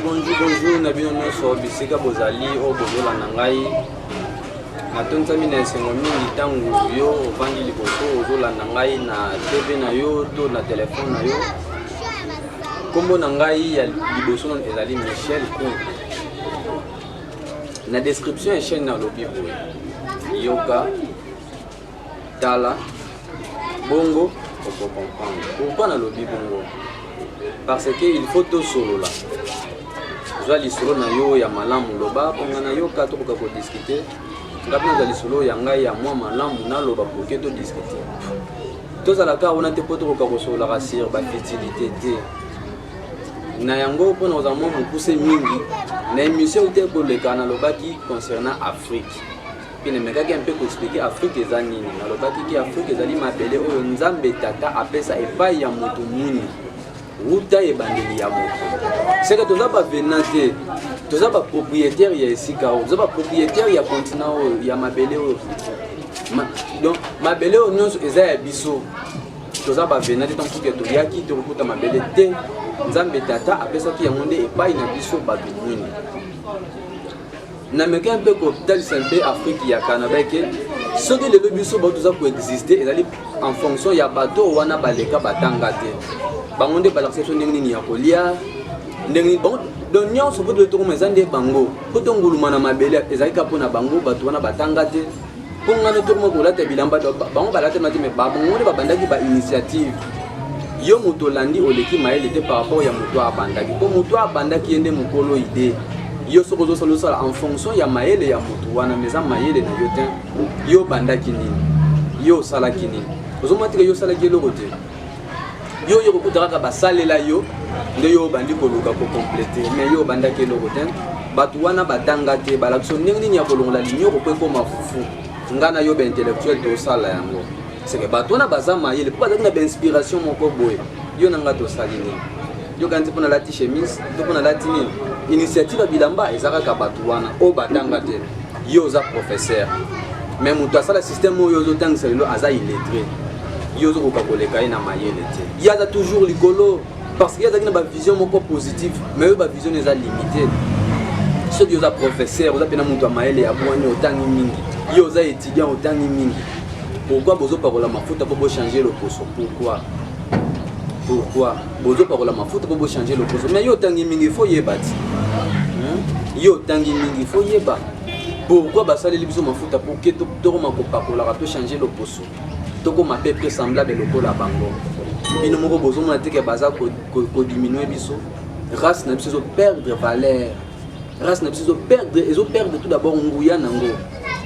Bonjour, Nabino Noso, Bisika Bozali, Obozola Nangai. Natonza mina sengo mingi tangu yo ovandi liboso ozola nangai na TV na yo to na telefone na yo. Kombo nangai ya liboso non ezali Michel Koum. Na description ya chaîne na lobi boy. Yoka Tala Bongo pour comprendre. Pourquoi na lobi bongo? Parce que il faut tout solo là. Zali solo na yo ya malamu loba pongana yo ka to ko discuter. Ngapna zali solo ya ngai ya mwa malamu na loba pour que to discuter. To zala ka ona te poto ko solo la sir ba fertilité te. Na yango pona za mo mukuse mingi na émission te pour le canal loba qui concernant Afrique. Pine meka ki un peu ko expliquer Afrique ezanini na loba ki Afrique ezali mabele oyo nzambe tata apesa epai ya moto muni. Ruta et bandeli ya moto. C'est que toza ba venante, toza ba propriétaire ya esika, toza ba propriétaire ya continent ya mabele o. Donc mabele o nyonso eza ya biso. Toza ba venante tant que to yaki to kuta mabele te. Nzambe tata apesa ki ya monde epai na biso ba binini. Na meka un peu capital santé Afrique ya Canada ke ce que le biso ba toza ko exister ezali en fonction ya bato wana baleka batanga te. Bangonde balakseso ndenge ya kolia ndenge bon donc nyonso poto to komezande bango poto nguluma na mabele ezali kapo na bango bato wana batanga te pongana to mo kolata bilamba bango balata mati me bangonde babandaki ba initiative yo moto landi oleki maele te par rapport ya moto abandaki po moto abandaki yende mukolo ide yo soko zo solo sala en fonction ya maele ya moto wana meza maele na yo ten yo bandaki nini yo sala kinini ozomatike yo sala keloko te yo yo kutaka basalela yo nde yo bandi koluka ko compléter mais yo banda ke lokoten batu wana batanga te balakso ndenge ya kolongola linyo ko ko mafufu ngana yo ba intellectuel to sala yango c'est que batu wana bazama yele pas na inspiration moko boye yo nanga to salini yo kanti pona lati chemise to pona lati ni initiative bilamba ezaka ka batu wana o batanga te yo za professeur mais mutu asala système yo zo tangisa lelo aza illettré. Yozo kokoleka ina mayele te. Il y a toujours ligolo parce qu'il y a une vision moko positive mais une vision est limitée. Ceux qui ont professeur, vous avez pena mutu mayele ya bwani otangi mingi. Yo za étudiant otangi mingi. Pourquoi bozo parola mafuta pour changer le poso? Pourquoi bozo parola mafuta pour changer le poso? Mais yo tangi mingi faut yebati. Yo tangi mingi faut yeba. Pourquoi basale libiso mafuta pour que to mako pakola to changer le poso? Toko ma peu semblable au la bango. Bino moko bozo na teke baza ko diminuer biso. Race na biso perdre valeur. Race na biso perdre tout d'abord nguya nango.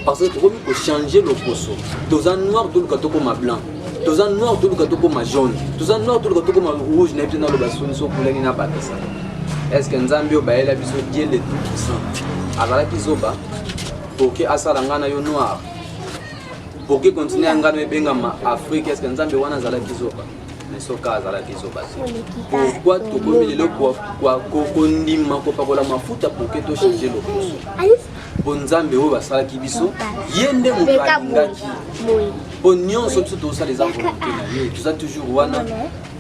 Parce que comme il faut changer le poso. Toza noir tout le katoko ma blanc. Toza noir tout le katoko ma jaune. Toza noir tout le katoko ma rouge na biso na lo basoni so kulani na batasa. Est-ce que nzambe o baela biso Dieu le tout puissant. Azala kizoba pour que asala ngana yo noir. Pour que continue à gagner Bengama Afrique, est-ce que nous avons un zala kizoba? Mais ce cas zala kizoba. Pourquoi tu commis le quoi condima kopakola mafuta pour que tu changes le cours? Bonzambe o basala kibiso, yende mukangaki. Bonyon so tout ça les avons tu as toujours wana.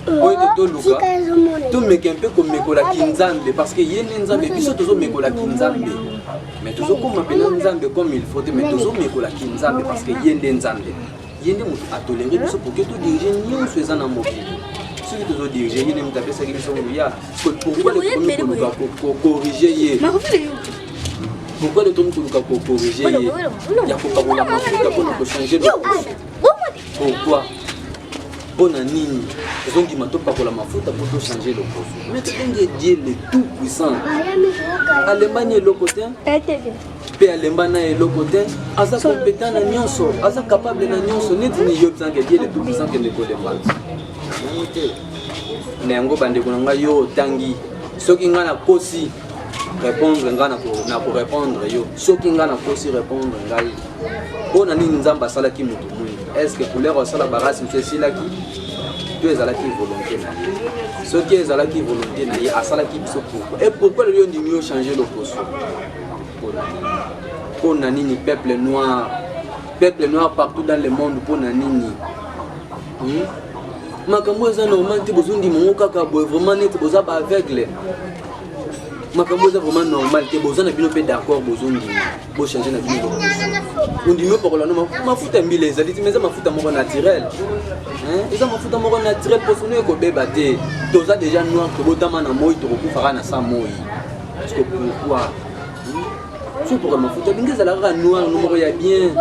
Oyo to luka. Tu me un peu comme mekola kinzambe parce que yende nzambe biso tozo mekola kinzambe. Mais toujours comme appelons Nzambe comme il faut, mais toujours mekola kinzambe parce que yende Nzambe. Yende mutu a toléré biso pour que tu diriges nous faisant dans mon pays. Ce que tu dois diriger, yende mutu appelle ça qui sont ya. Pourquoi le premier pour corriger yé? Pourquoi le premier pour corriger yé? Il y a pas pour la mafuta pour changer de pourquoi? Bon anini, ils ont dit maintenant pas pour la mafuta pour changer le poste. Mais tu es Dieu le tout puissant. Allemagne est le côté. Pe Allemagne est le côté. Asa compétent na nyonso, asa capable na nyonso. Net ni yo tant que Dieu le tout puissant que le côté mal. Nengo bande kunanga yo tangi. Soki ngana kosi. répondre na ko répondre yo soki nga na kosi répondre ngai pona nini nzamba sala ki mutu muni est-ce que couleur sala barasi msesi la ki tu ezala ki volonté na ye soki ezala ki volonté na ye asala ki biso pourquoi et pourquoi le lion du mieux changer le poso pona nini peuple noir partout dans le monde pona nini makambo eza normal te bozondi mongo kaka boye vraiment neti boza ba aveugle makambo eza vraiment normal te boza na bino pe d'accord bozondima bo changer na bino ondimi pokola no mafuta mbila ezali ti meza mafuta moko naturel eza mafuta moko naturel posono ekobeba te toza déjà noir tobotama na moi tokokufaka na sa moi parce que pourquoi pour mafuta bingi ezalaka noir no moko ya bien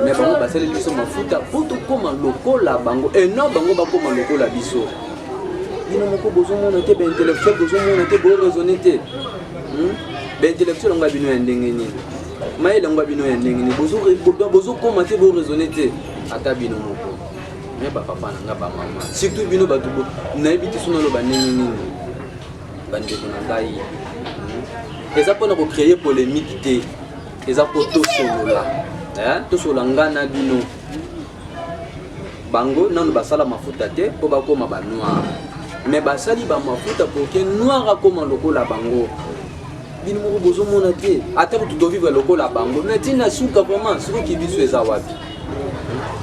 mais bango basaleli biso mafuta po tokóma lokola bango eno bango bakóma lokola biso bino moko bozomona te baintellectuel bozomona te boraisonne te baintellectuel yango ya bino ya ndenge nini mayele yango ya bino ya ndenge nini bozokóma te boraisonne te ata bino moko me bapapa na nga bamama surtout bino bato nayebi te so naloba ndenge nini bandeko na ngai eza mpona kocréer polémique te eza mpo tosolola nga na bino bango nano basala mafuta te mpo bakóma banoir mais basali bamafuta pour que noir akóma lokola bango bino moko bozomona te ata kutu tovivre lokola bango mais ntina suka vraiment soki kibiso eza wapi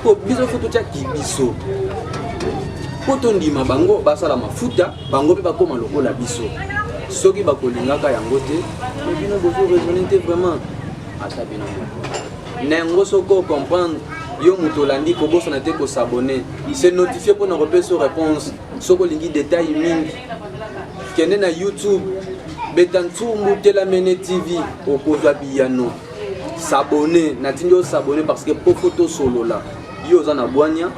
po biso fo totya kibiso po tondima bango basala mafuta bango mpe bakóma lokola biso soki bakolingaka yango te bino bozoraisonne te vraiment ata bino moko nengo soko comprendre yo moto olandi kobosana te kosabone se notifie mpona kopesa réponse soki olingi détail mingi kende na youtube beta ntumbu telamene tv okozwa biyano sabone natindi osabone parce que po foto solola yo oza na bwania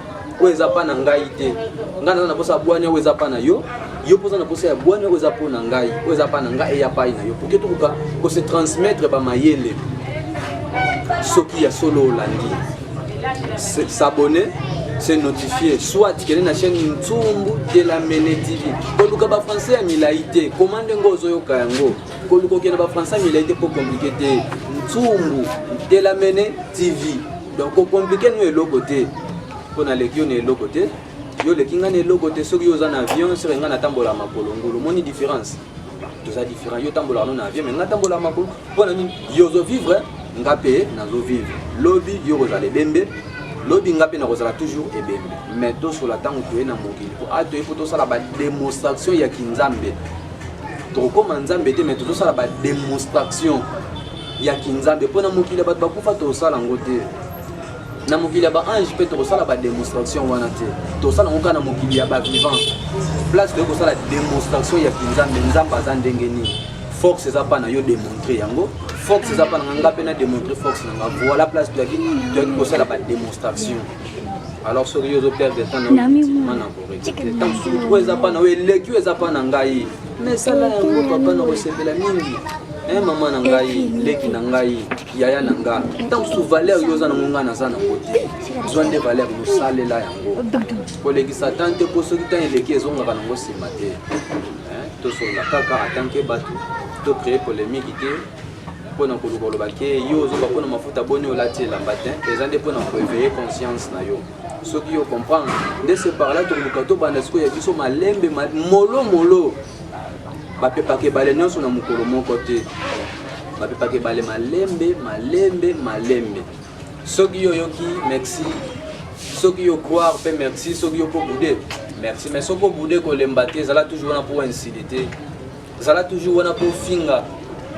oyo eza mpa na ngai te ngai naza na posa ya bwania oyo eza mpa na yo yo mpoza na posa ya bwania oyo eza mpo na ngai oyo eza mpa na ngai eya pai na yo poke tokoka kose transmettre bamayele soki ya solo olandi s'abonner se notifier soit kende na chaîne Ntumbu Telamene TV koluka ba français ya milai te commande ngo ozoyoka yango koluka okende ba français ya milai te po compliqué te Ntumbu Telamene TV donc compliqué no eloko te pona lekio ne eloko te yo lekinga ne eloko te soki yo za na avion sere nga na tambola makolo ngolo moni différence toza différent yo tambola no na avion mais nga tambola makolo pona nini yo zo vivre nga pe nazo vivre lobi yo kozala ebembe lobi nga pe na kozala toujours ebembe mais tosola ntango toye na mokili po atoye po tosala badémonstration ya kinzambe tokokoma nzambe te mais tozosala badémonstration ya kinzambe mpo na mokili ya bato bakufa tosala yango te na mokili ya baange mpe tokosala badémonstration wana te tosala yango kaka na mokili ya bavivant place toye kosala démonstration ya kinzambe nzambe aza ndenge nini force eza mpa na yo démontrer yango force eza mpa na nga mpe na démontrer force na nga voilà place toyaki kosala badémonstration alors soki yo ozoperdre temps na korekite tant suku eza mpa na yo eleki eza mpa na ngai mais sala yango papa na kosepela mingi mama na ngai leki na ngai yaya na nga tant su valeur yo oza nango ngai naza nango te zwa nde valeur mosalela yango kolekisa tan te mpo soki tan eleki ezongaka nango nsima te tosolola kaka atanke bato tocréer polémique te mpona koluka oloba ke yo ozoba mpona mafuta boni olati elamba te eza nde mpona koéveiller conscience na yo soki yo comprendre nde se par là tokoluka tobanda sikoyo ya biso malembe molomolo bapepaka ebale nyonso na mokolo moko te bapepaka ebale malembe soki yo yoki merci soki yo croire mpe merci soki yo mpo boude merci mais soki obude kolemba te ezala toujours wana mpo inside te ezala toujours wana mpo finga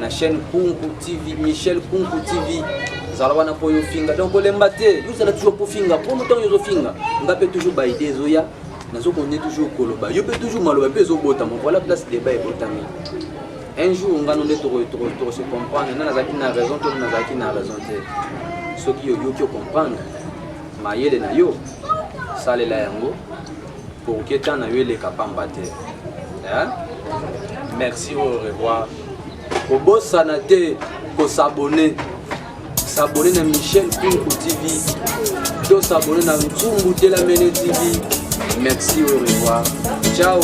na chaîne Kunku TV Michel Kunku TV ezala wana mpo yo finga donc kolemba te yo ezala toujours mpo finga mpo motango yo ozofinga nga mpe toujours baide ezoya nazokonde toujours koloba yo mpe toujours maloba mpe ezobotama voilà place débat ebotami un jour ngano nde tokose comprendre na nazalaki na raison to nazalaki na raison te soki yo yoki ocomprendre mayele na yo salela yango pour que tant na yo eleka pamba te merci au revoir kobosana te kosabone s'abonner na Michel Kunku TV to s'abonner na Ntumbu Telamene TV merci au revoir ciao